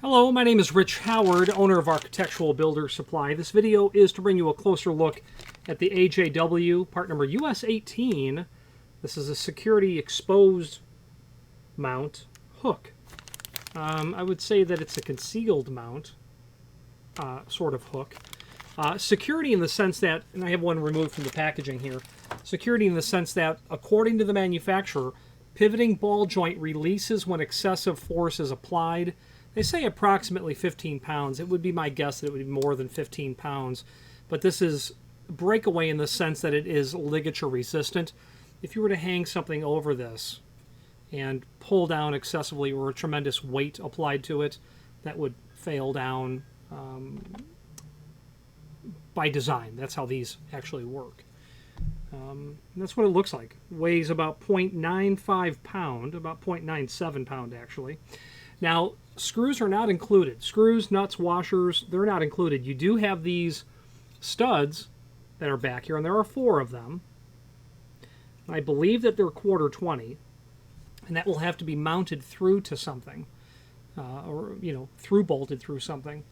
Hello, my name is Rich Howard, owner of Architectural Builder Supply. This video is to bring you a closer look at the AJW part number US18. This is a security exposed mount hook. I would say that it's a concealed mount sort of hook. Security in the sense that, and I have one removed from the packaging here, security in the sense that, according to the manufacturer, pivoting ball joint releases when excessive force is applied. They say approximately 15 pounds. It would be my guess that it would be more than 15 pounds. But this is breakaway in the sense that it is ligature resistant. If you were to hang something over this and pull down excessively or a tremendous weight applied to it, that would fail down by design. That's how these actually work. That's what it looks like. Weighs about 0.95 pound, about 0.97 pound actually. Now, screws are not included. Screws, nuts, washers, they're not included. You do have these studs that are back here, and there are 4 of them. I believe that they're 1/4-20, and that will have to be mounted through to something, or, through bolted through something.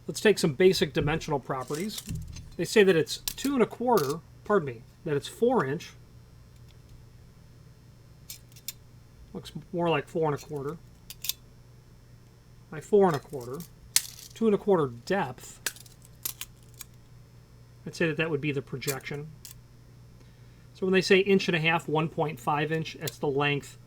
Let's take some basic dimensional properties. They say that it's 2 1/4, pardon me, that it's 4 inch. Looks more like 4 1/4. By 4 1/4, 2 1/4 depth. I'd say that would be the projection. So when they say 1.5 inch, 1.5 inch, that's the length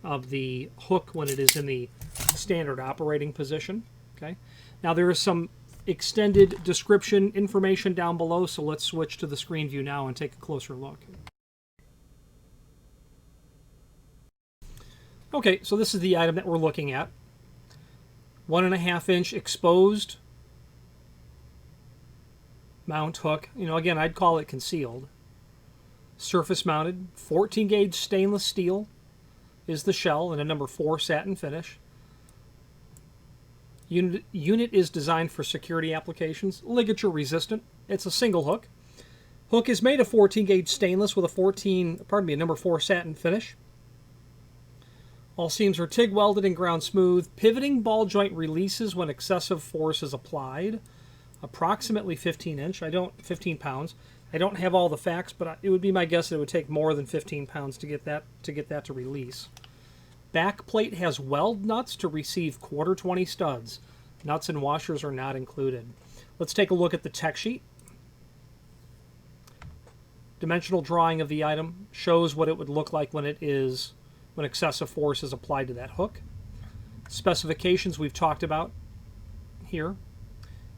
of the hook when it is in the standard operating position. Okay. Now there is some extended description information down below, so let's switch to the screen view now and take a closer look. Okay, so this is the item that we're looking at. 1.5 inch exposed mount hook. Again, I'd call it concealed. Surface mounted, 14 gauge stainless steel is the shell in a number 4 satin finish. Unit is designed for security applications, ligature resistant. It's a single hook. Hook is made of 14 gauge stainless with a number 4 satin finish. All seams are TIG welded and ground smooth. Pivoting ball joint releases when excessive force is applied. Approximately 15 pounds. I don't have all the facts, but it would be my guess that it would take more than 15 pounds to get that to release. Back plate has weld nuts to receive 1/4-20 studs. Nuts and washers are not included. Let's take a look at the tech sheet. Dimensional drawing of the item shows what it would look like when excessive force is applied to that hook. Specifications we've talked about here.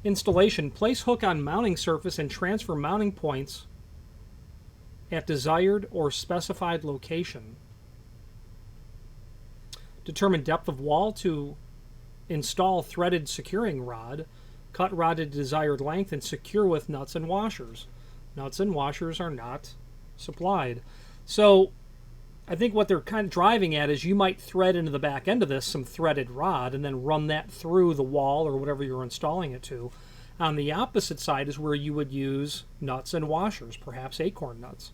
Installation: place hook on mounting surface and transfer mounting points at desired or specified location. Determine depth of wall to install threaded securing rod. Cut rod to desired length and secure with nuts and washers. Nuts and washers are not supplied. So I think what they're kind of driving at is you might thread into the back end of this some threaded rod and then run that through the wall or whatever you're installing it to. On the opposite side is where you would use nuts and washers, perhaps acorn nuts.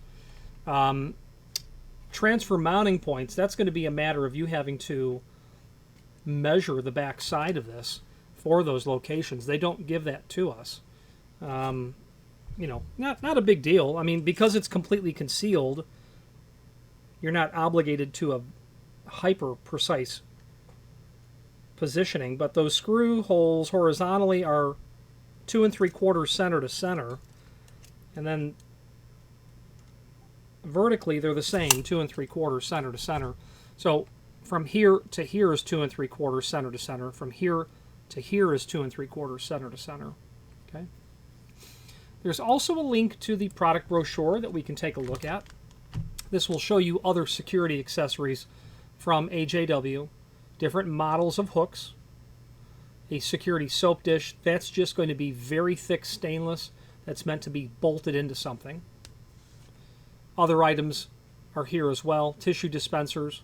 Transfer mounting points, that's going to be a matter of you having to measure the back side of this for those locations. They don't give that to us. Not a big deal. I mean, because it's completely concealed, you're not obligated to a hyper-precise positioning, but those screw holes horizontally are 2 3/4 center to center, and then vertically they're the same, 2 3/4 center to center. So from here to here is 2 3/4 center to center. From here to here is 2 3/4 center to center. Okay. There's also a link to the product brochure that we can take a look at. This will show you other security accessories from AJW, different models of hooks, a security soap dish. That's just going to be very thick stainless that's meant to be bolted into something. Other items are here as well. Tissue dispensers,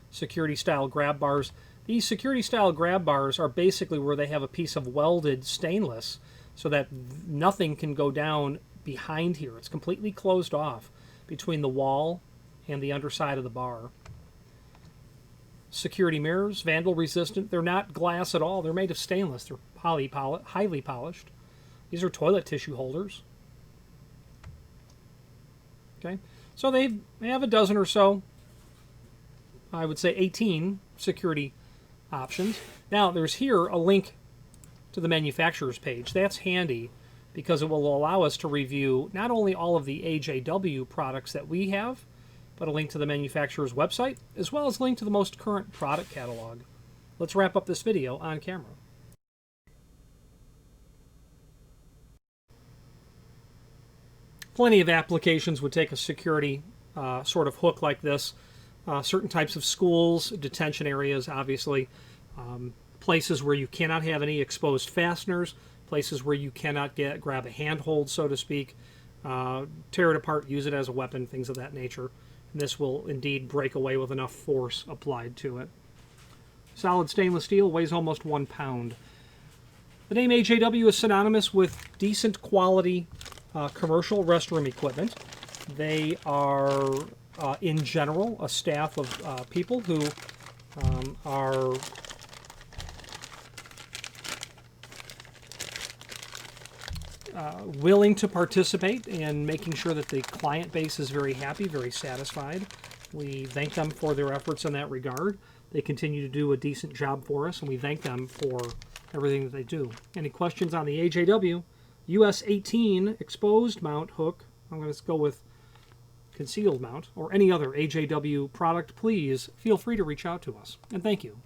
security style grab bars. These security style grab bars are basically where they have a piece of welded stainless so that nothing can go down behind here. It's completely closed off between the wall and the underside of the bar. security mirrors, vandal resistant. They're not glass at all. They're made of stainless. They're highly polished. These are toilet tissue holders. Okay, so they have a dozen or so, I would say 18 security options. Now there's here a link to the manufacturer's page. That's handy because it will allow us to review not only all of the AJW products that we have, but a link to the manufacturer's website, as well as a link to the most current product catalog. Let's wrap up this video on camera. Plenty of applications would take a security sort of hook like this. Certain types of schools, detention areas, obviously, places where you cannot have any exposed fasteners, places where you cannot grab a handhold, so to speak, tear it apart, use it as a weapon, things of that nature. And this will indeed break away with enough force applied to it. Solid stainless steel, weighs almost 1 pound. The name AJW is synonymous with decent quality commercial restroom equipment. They are, in general, a staff of people who are willing to participate in making sure that the client base is very happy, very satisfied. We thank them for their efforts in that regard. They continue to do a decent job for us, and we thank them for everything that they do. Any questions on the AJW US18 exposed mount hook? I'm going to go with concealed mount, or any other AJW product, please feel free to reach out to us. And thank you.